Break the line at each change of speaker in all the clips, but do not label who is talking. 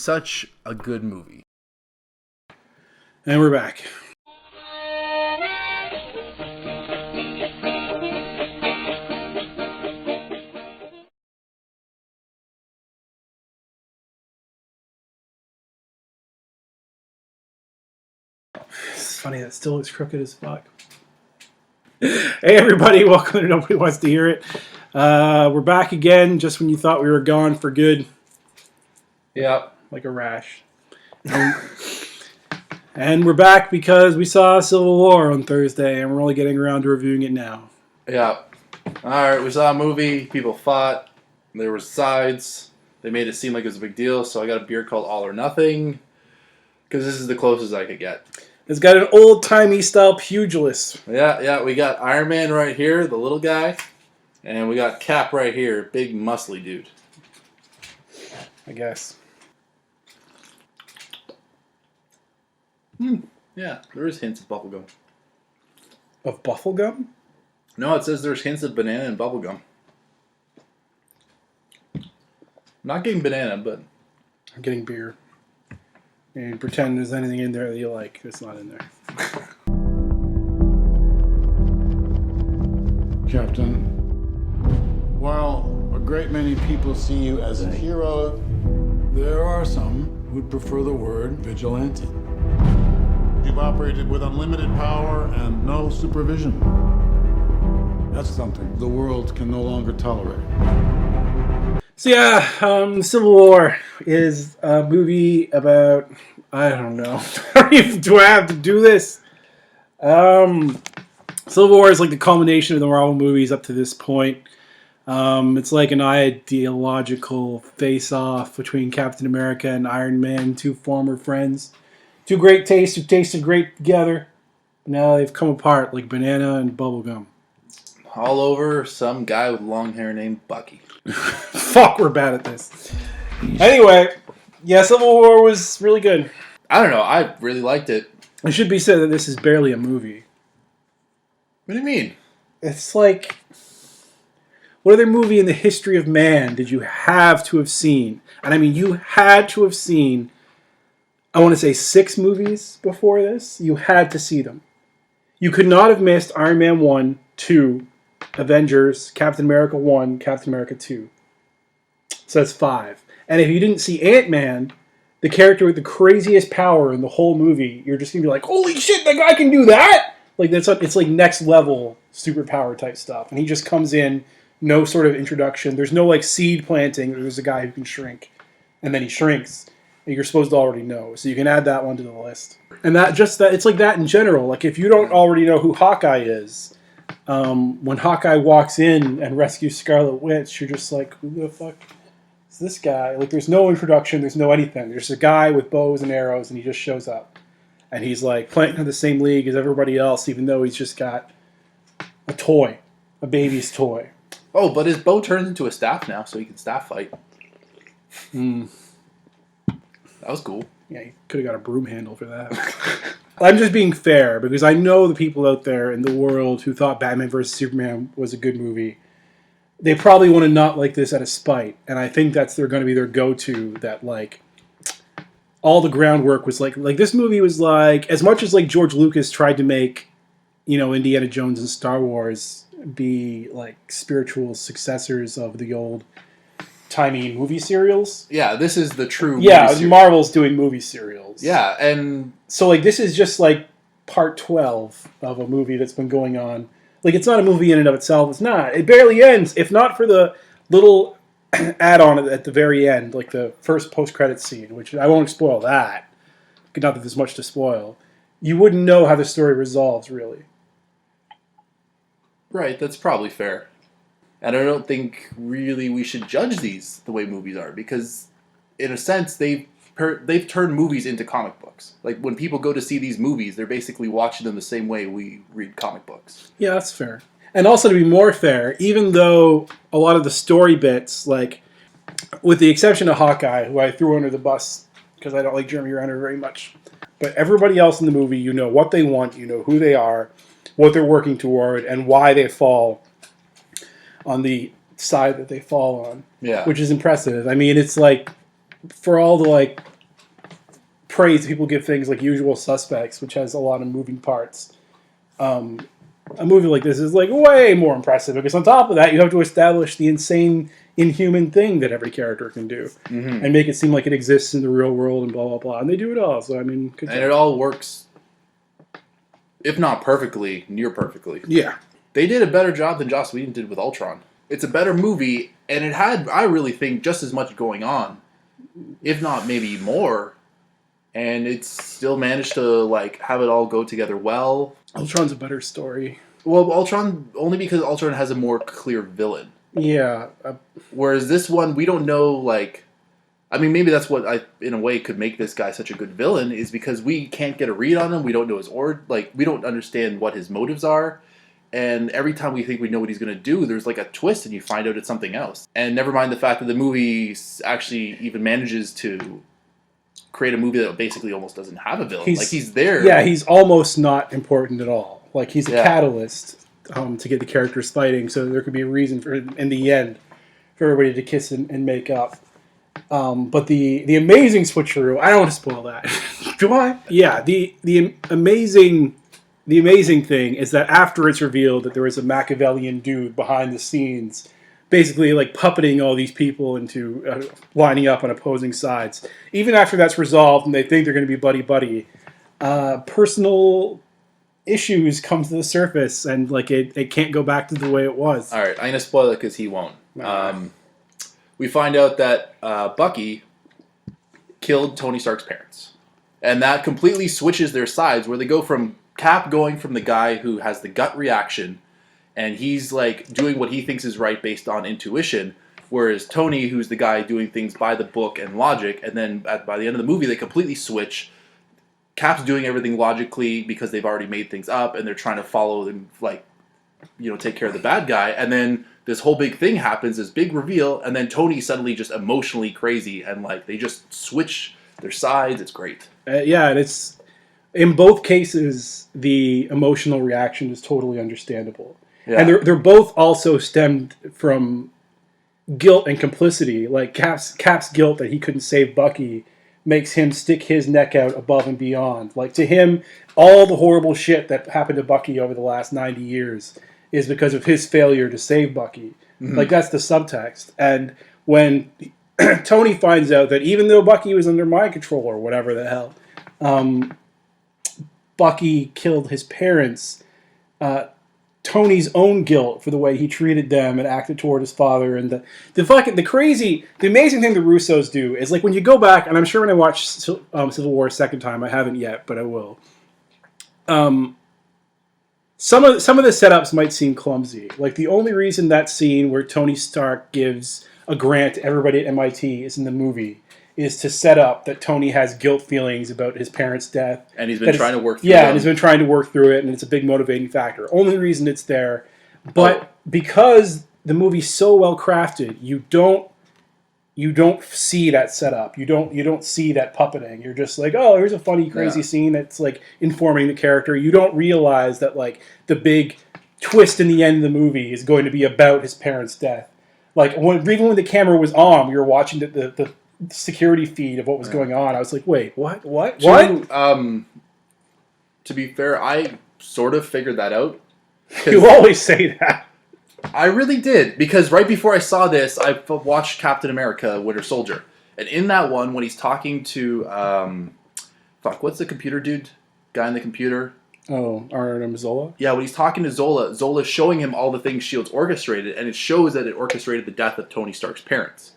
such a good movie.
And we're back. It's funny, that still looks crooked as fuck. Hey everybody, welcome to Nobody Wants to Hear It. We're back again just when you thought we were gone for good.
Yep.
Like a rash. And we're back because we saw Civil War on Thursday and we're only getting around to reviewing it now.
Yeah. Alright, we saw a movie, people fought, there were sides, they made it seem like it was a big deal, so I got a beer called All or Nothing, because this is the closest I could get.
It's got an old-timey style pugilist.
Yeah, we got Iron Man right here, the little guy, and we got Cap right here, big muscly dude.
I guess.
Yeah, there is hints of bubblegum.
Of bubblegum?
No, it says there's hints of banana and bubblegum. I'm not getting banana, but...
I'm getting beer. And pretend there's anything in there that you like. It's not in there.
Captain, while a great many people see you as a hero, there are some who'd prefer the word vigilante. You've operated with unlimited power and no supervision. That's something the world can no longer tolerate.
So yeah, Civil War is a movie about, I don't know, do I have to do this? Civil War is like the culmination of the Marvel movies up to this point. It's like an ideological face-off between Captain America and Iron Man, two former friends. Two great tastes who tasted great together. Now they've come apart like banana and bubblegum.
all over some guy with long hair named Bucky.
Fuck, we're bad at this. Anyway, yeah, Civil War was really good.
I don't know. I really liked it.
It should be said that this is barely a movie.
What do you mean?
It's like, what other movie in the history of man did you have to have seen? And I mean, you had to have seen, I want to say 6 movies before this. You had to see them. You could not have missed Iron Man 1, 2, Avengers, Captain America 1, Captain America 2. So that's 5. And if you didn't see Ant-Man, the character with the craziest power in the whole movie, you're just going to be like, holy shit, that guy can do that? Like it's like next level superpower type stuff. And he just comes in, no sort of introduction. There's no like seed planting. There's a guy who can shrink. And then he shrinks. And you're supposed to already know. So you can add that one to the list. And that it's like that in general. Like if you don't already know who Hawkeye is, when Hawkeye walks in and rescues Scarlet Witch, you're just like, who the fuck is this guy? Like there's no introduction, there's no anything. There's a guy with bows and arrows and he just shows up. And he's like playing in the same league as everybody else, even though he's just got a toy, a baby's toy.
Oh, but his bow turns into a staff now, so he can staff fight. That was cool.
Yeah, he could have got a broom handle for that. I'm just being fair, because I know the people out there in the world who thought Batman vs. Superman was a good movie. They probably want to not like this out of spite, and I think that's going to be their go-to, that like all the groundwork was like this movie was like, as much as like George Lucas tried to make, you know, Indiana Jones and Star Wars be like spiritual successors of the old timey movie serials.
Yeah, this is the true
yeah,
movie serial.
Marvel's doing movie serials.
Yeah, and
so like this is just like part 12 of a movie that's been going on. Like it's not a movie in and of itself. It's not. It barely ends, if not for the little add-on at the very end, like the first post-credits scene, which I won't spoil that. Not that there's much to spoil. You wouldn't know how the story resolves, really.
Right, that's probably fair. And I don't think really we should judge these the way movies are, because in a sense they've turned movies into comic books. Like when people go to see these movies, they're basically watching them the same way we read comic books.
Yeah, that's fair. And also to be more fair, even though a lot of the story bits, like with the exception of Hawkeye, who I threw under the bus because I don't like Jeremy Renner very much, but everybody else in the movie, you know what they want, you know who they are, what they're working toward, and why they fall on the side that they fall on.
Yeah.
Which is impressive. I mean, it's like, for all the like praise that people give things like Usual Suspects, which has a lot of moving parts. A movie like this is like way more impressive because on top of that, you have to establish the insane, inhuman thing that every character can do, and make it seem like it exists in the real world and blah blah blah. And they do it all. So I mean,
and it all works, if not perfectly, near perfectly.
Yeah,
they did a better job than Joss Whedon did with Ultron. It's a better movie, and it had, I really think, just as much going on, if not maybe more. And it still managed to like have it all go together well.
Ultron's a better story.
Well, Ultron, only because Ultron has a more clear villain.
Yeah.
Whereas this one, we don't know, like... I mean, maybe that's what, in a way, could make this guy such a good villain, is because we can't get a read on him, we don't know his we don't understand what his motives are, and every time we think we know what he's going to do, there's like a twist and you find out it's something else. And never mind the fact that the movie actually even manages to create a movie that basically almost doesn't have a villain. He's there.
Yeah, he's almost not important at all. Like, he's a catalyst to get the characters fighting, so there could be a reason for, in the end, for everybody to kiss and make up. But the amazing switcheroo, I don't want to spoil that. Do I? Yeah, the amazing thing is that after it's revealed that there was a Machiavellian dude behind the scenes, basically like puppeting all these people into lining up on opposing sides. Even after that's resolved and they think they're going to be buddy-buddy, personal issues come to the surface and like it can't go back to the way it was.
All right, I'm going to spoil it because he won't. We find out that Bucky killed Tony Stark's parents. And that completely switches their sides, where they go from Cap going from the guy who has the gut reaction, and he's like doing what he thinks is right based on intuition, whereas Tony, who's the guy doing things by the book and logic, and then by the end of the movie, they completely switch. Cap's doing everything logically because they've already made things up, and they're trying to follow them, like, you know, take care of the bad guy, and then this whole big thing happens, this big reveal, and then Tony's suddenly just emotionally crazy, and like they just switch their sides. It's great.
Yeah, and it's in both cases the emotional reaction is totally understandable, and they're both also stemmed from guilt and complicity. Like Cap's guilt that he couldn't save Bucky makes him stick his neck out above and beyond. Like, to him, all the horrible shit that happened to Bucky over the last 90 years is because of his failure to save Bucky. Mm-hmm. Like, that's the subtext. And when Tony finds out that even though Bucky was under mind control or whatever the hell, Bucky killed his parents, Tony's own guilt for the way he treated them and acted toward his father, and the amazing thing the Russos do is, like, when you go back, and I'm sure when I watch Civil War a second time, I haven't yet, but I will. Some of the setups might seem clumsy. Like, the only reason that scene where Tony Stark gives a grant to everybody at MIT is in the movie is to set up that Tony has guilt feelings about his parents' death.
And he's been trying to work through it.
Yeah, and he's been trying to work through it, and it's a big motivating factor. Only reason it's there. But because the movie's so well crafted, you don't see that setup. You don't see that puppeting. You're just like, oh, here's a funny, crazy scene that's like informing the character. You don't realize that like the big twist in the end of the movie is going to be about his parents' death. Like, even when the camera was on, we were watching the security feed of what was going on. I was like, wait, what?
To be fair, I sort of figured that out.
You always say that.
I really did, because right before I saw this, I watched Captain America: Winter Soldier, and in that one, when he's talking to what's the computer dude guy in the computer?
Oh, Arnim Zola?
Yeah, when he's talking to Zola, Zola's showing him all the things S.H.I.E.L.D.'s orchestrated, and it shows that it orchestrated the death of Tony Stark's parents.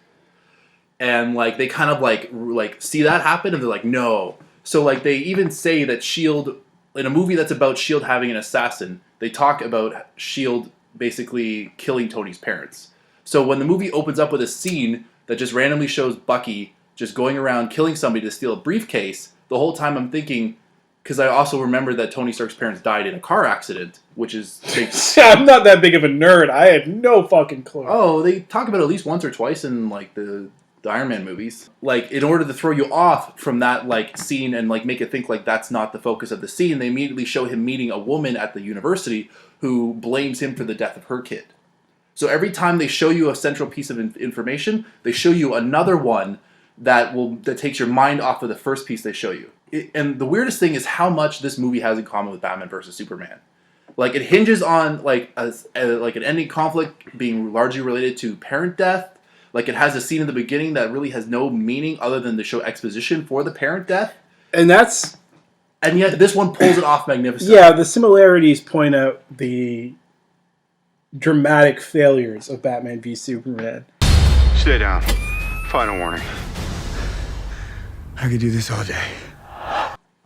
And like they kind of like see that happen, and they're like, no. So like they even say that S.H.I.E.L.D. in a movie that's about S.H.I.E.L.D. having an assassin, they talk about S.H.I.E.L.D. basically killing Tony's parents. So when the movie opens up with a scene that just randomly shows Bucky just going around killing somebody to steal a briefcase, the whole time I'm thinking, because I also remember that Tony Stark's parents died in a car accident, which is big.
I'm not that big of a nerd. I had no fucking clue.
Oh, they talk about it at least once or twice in like the Iron Man movies. Like, in order to throw you off from that like scene and like make it think like that's not the focus of the scene, they immediately show him meeting a woman at the university who blames him for the death of her kid. So every time they show you a central piece of information, they show you another one that takes your mind off of the first piece they show you. And the weirdest thing is how much this movie has in common with Batman versus Superman. Like, it hinges on like an ending conflict being largely related to parent death. Like, it has a scene in the beginning that really has no meaning other than to show exposition for the parent death.
And
yet this one pulls it off magnificently.
Yeah, the similarities point out the dramatic failures of Batman v Superman.
Stay down. Final warning.
I could do this all day.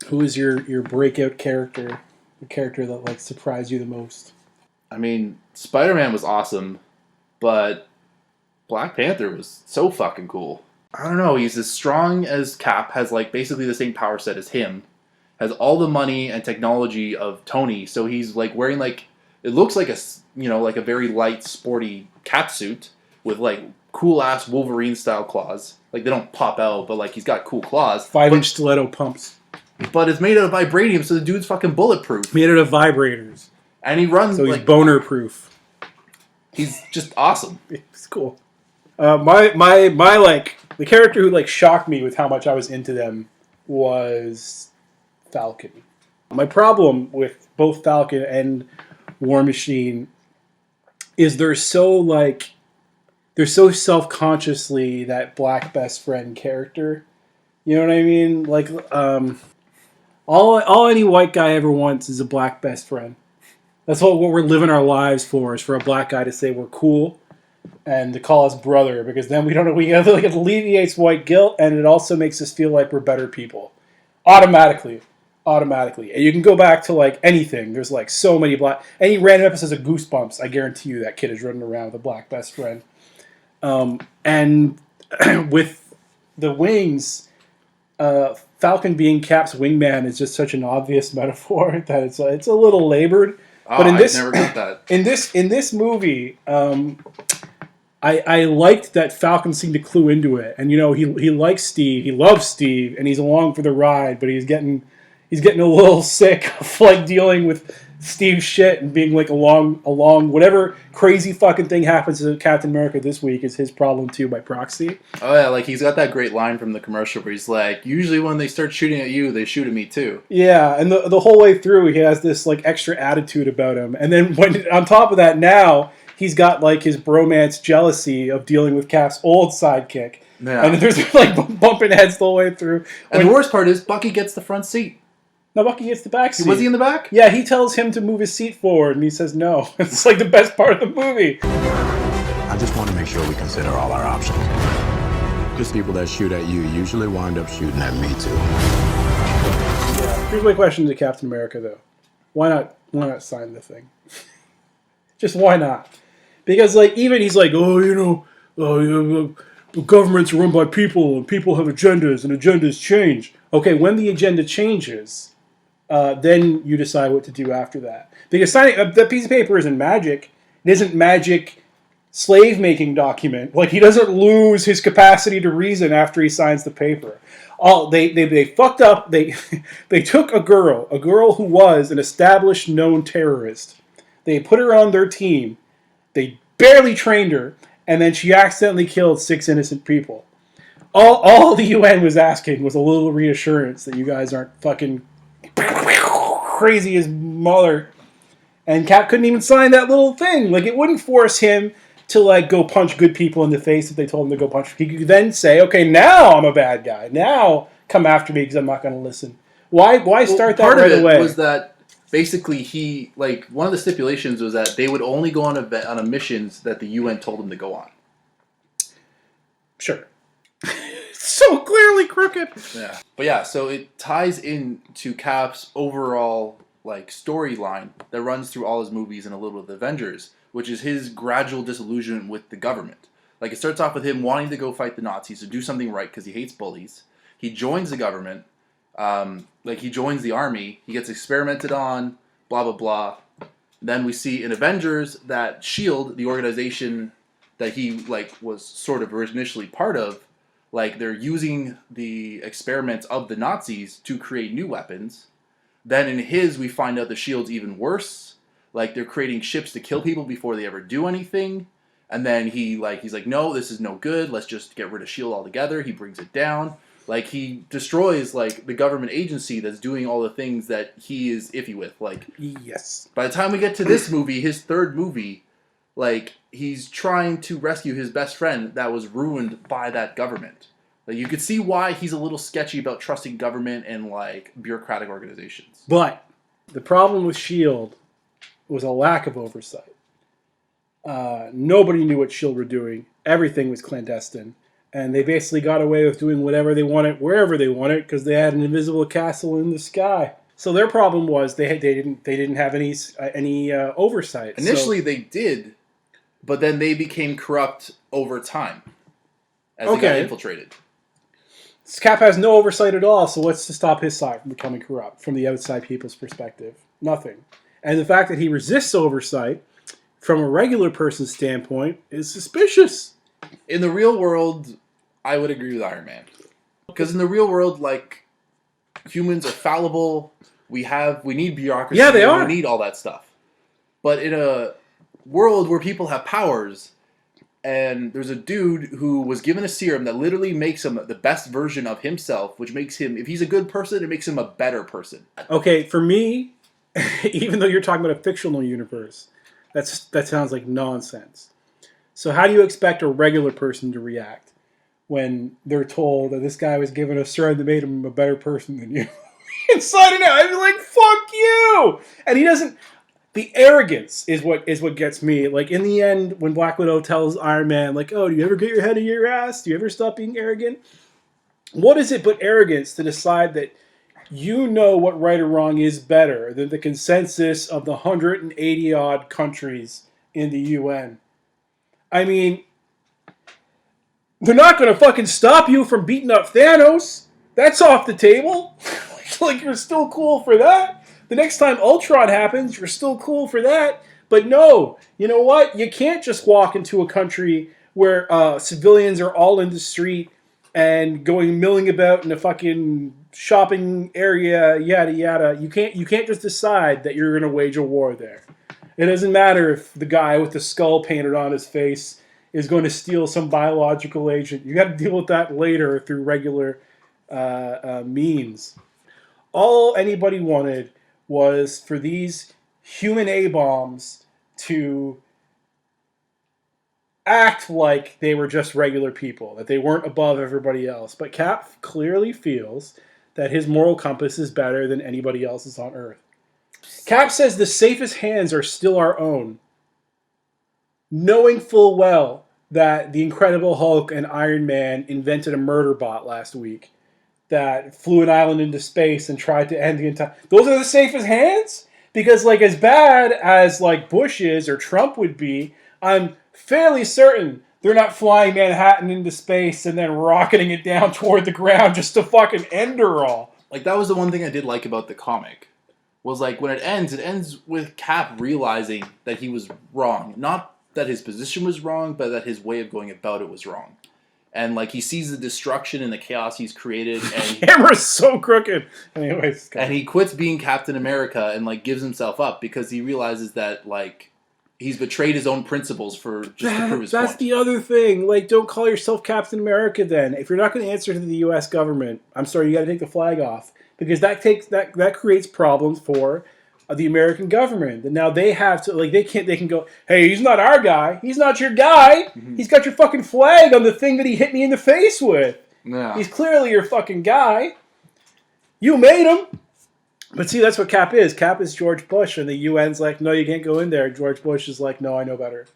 Who is your breakout character? The character that like surprised you the most?
I mean, Spider-Man was awesome, but Black Panther was so fucking cool. I don't know, he's as strong as Cap, has like basically the same power set as him, has all the money and technology of Tony, so he's like wearing like, it looks like like a very light, sporty cat suit with like cool ass Wolverine style claws. Like, they don't pop out, but like he's got cool claws.
5-inch stiletto pumps.
But it's made out of vibranium, so the dude's fucking bulletproof.
Made out of vibrators.
And he runs
So he's
like
boner proof.
He's just awesome.
It's cool. My like the character who like shocked me with how much I was into them was Falcon. My problem with both Falcon and War Machine is they're so self-consciously that black best friend character. You know what I mean? Like, all any white guy ever wants is a black best friend. That's what we're living our lives for, is for a black guy to say we're cool and to call us brother, because then it alleviates white guilt, and it also makes us feel like we're better people. Automatically. And you can go back to like anything. There's like so many any random episodes of Goosebumps, I guarantee you that kid is running around with a black best friend. And with the wings, Falcon being Cap's wingman is just such an obvious metaphor that it's a little labored.
Oh,
But
I never got that.
In this movie, I liked that Falcon seemed to clue into it, and he likes Steve, he loves Steve, and he's along for the ride. But he's getting a little sick of like dealing with Steve's shit and being like along whatever crazy fucking thing happens to Captain America this week is his problem too by proxy.
Oh yeah, like he's got that great line from the commercial where he's like, usually when they start shooting at you, they shoot at me too.
Yeah, and the whole way through he has this like extra attitude about him, and then when on top of that now he's got like his bromance jealousy of dealing with Cap's old sidekick.
Yeah.
And there's like bumping heads the whole way through.
And the worst part is Bucky gets the front seat.
No, Bucky gets the back seat.
Was he in the back?
Yeah, he tells him to move his seat forward, and he says no. It's like the best part of the movie.
I just want to make sure we consider all our options. Because people that shoot at you usually wind up shooting at me too.
Here's my question to Captain America, though. Why not sign the thing? Just why not? Because like even he's like, the governments are run by people, and people have agendas, and agendas change. Okay, when the agenda changes, then you decide what to do after that. Because signing that piece of paper isn't magic. It isn't magic slave-making document. Like, he doesn't lose his capacity to reason after he signs the paper. They fucked up. They took a girl who was an established known terrorist. They put her on their team. They barely trained her, and then she accidentally killed 6 innocent people. All the UN was asking was a little reassurance that you guys aren't fucking crazy as mother. And Cap couldn't even sign that little thing. Like, it wouldn't force him to like go punch good people in the face if they told him to go punch. He could then say, okay, now I'm a bad guy. Now come after me because I'm not going to listen. Why start that right away?
Part of it was that basically he, like, one of the stipulations was that they would only go on a missions that the UN told them to go on.
Sure. So clearly crooked.
Yeah. But yeah, so it ties into Cap's overall like storyline that runs through all his movies and a little of the Avengers, which is his gradual disillusionment with the government. Like, it starts off with him wanting to go fight the Nazis or do something right because he hates bullies. He joins the government. He joins the army. He gets experimented on, blah, blah, blah. Then we see in Avengers that S.H.I.E.L.D., the organization that he like was sort of initially part of, like, they're using the experiments of the Nazis to create new weapons. Then in his, we find out the S.H.I.E.L.D's even worse. Like, they're creating ships to kill people before they ever do anything. And then he's like, no, this is no good. Let's just get rid of S.H.I.E.L.D. altogether. He brings it down. Like, he destroys, like, the government agency that's doing all the things that he is iffy with. Like,
yes.
By the time we get to this movie, his third movie, like, he's trying to rescue his best friend that was ruined by that government. Like, you could see why he's a little sketchy about trusting government and, like, bureaucratic organizations.
But the problem with S.H.I.E.L.D. was a lack of oversight. Nobody knew what S.H.I.E.L.D. were doing. Everything was clandestine. And they basically got away with doing whatever they wanted, wherever they wanted, because they had an invisible castle in the sky. So their problem was they didn't have any oversight.
Initially, they did, but then they became corrupt over time as they got infiltrated.
Cap has no oversight at all. So what's to stop his side from becoming corrupt from the outside people's perspective? Nothing. And the fact that he resists oversight from a regular person's standpoint is suspicious.
In the real world, I would agree with Iron Man. Because in the real world, like, humans are fallible. We need bureaucracy.
Yeah, they are.
We need all that stuff. But in a world where people have powers, and there's a dude who was given a serum that literally makes him the best version of himself, which makes him, if he's a good person, it makes him a better person.
Okay, for me, even though you're talking about a fictional universe, that sounds like nonsense. So how do you expect a regular person to react when they're told that this guy was given a serum that made him a better person than you? Inside and out, I'd be like, fuck you! And he doesn't... The arrogance is what gets me. Like, in the end, when Black Widow tells Iron Man, like, oh, do you ever get your head in your ass? Do you ever stop being arrogant? What is it but arrogance to decide that you know what right or wrong is better than the consensus of the 180-odd countries in the UN? I mean, they're not going to fucking stop you from beating up Thanos. That's off the table. Like, you're still cool for that. The next time Ultron happens, you're still cool for that. But no, you know what? You can't just walk into a country where civilians are all in the street and milling about in a fucking shopping area, yada yada. You can't just decide that you're going to wage a war there. It doesn't matter if the guy with the skull painted on his face is going to steal some biological agent. You got to deal with that later through regular means. All anybody wanted was for these human A-bombs to act like they were just regular people, that they weren't above everybody else. But Cap clearly feels that his moral compass is better than anybody else's on Earth. Cap says the safest hands are still our own, knowing full well that the Incredible Hulk and Iron Man invented a murder bot last week that flew an island into space and tried to end the entire... Those are the safest hands? Because, like, as bad as, like, Bush is or Trump would be, I'm fairly certain they're not flying Manhattan into space and then rocketing it down toward the ground just to fucking end her all.
Like, that was the one thing I did like about the comic. Was, like, when it ends with Cap realizing that he was wrong. Not that his position was wrong, but that his way of going about it was wrong. And, like, he sees the destruction and the chaos he's created. And
the camera's so crooked. Anyways.
And he quits being Captain America and, like, gives himself up because he realizes that, like, he's betrayed his own principles to prove his point.
That's the other thing. Like, don't call yourself Captain America then. If you're not going to answer to the U.S. government, I'm sorry, you got to take the flag off. Because that creates problems for the American government. And now they have to, like, they can go, hey, he's not our guy. He's not your guy. Mm-hmm. He's got your fucking flag on the thing that he hit me in the face with.
Yeah.
He's clearly your fucking guy. You made him. But see, that's what Cap is. Cap is George Bush, and the UN's like, no, you can't go in there. George Bush is like, no, I know better.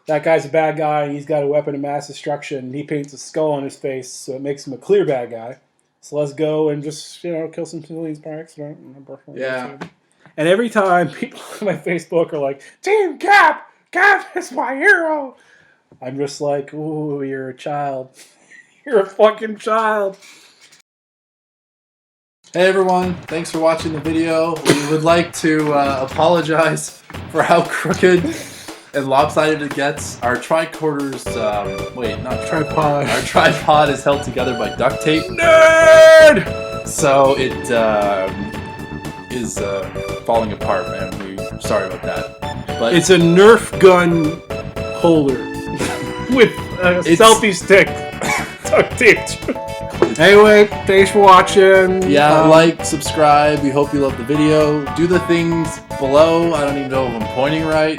That guy's a bad guy, and he's got a weapon of mass destruction, and he paints a skull on his face, so it makes him a clear bad guy. So let's go and just, kill some civilians by accident.
Yeah.
And every time people on my Facebook are like, Team Cap! Cap is my hero! I'm just like, ooh, you're a child. You're a fucking child.
Hey everyone, thanks for watching the video. We would like to apologize for how crooked and lopsided it gets. Our tricorders,
tripod.
Our tripod is held together by duct tape.
Nerd!
So it is falling apart, man. We're sorry about that. But
it's a Nerf gun holder with a
It's-
selfie stick tucked in. Anyway, thanks for watching.
Yeah, like, subscribe. We hope you love the video. Do the things below. I don't even know if I'm pointing right.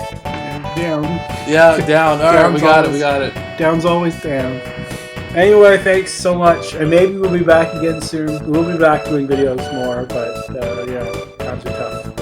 Down.
Yeah, down. All right, we
Down's
got it.
always-
We got it.
Down's always down. Anyway, thanks so much. And maybe we'll be back again soon. We'll be back doing videos more, but yeah, times are tough.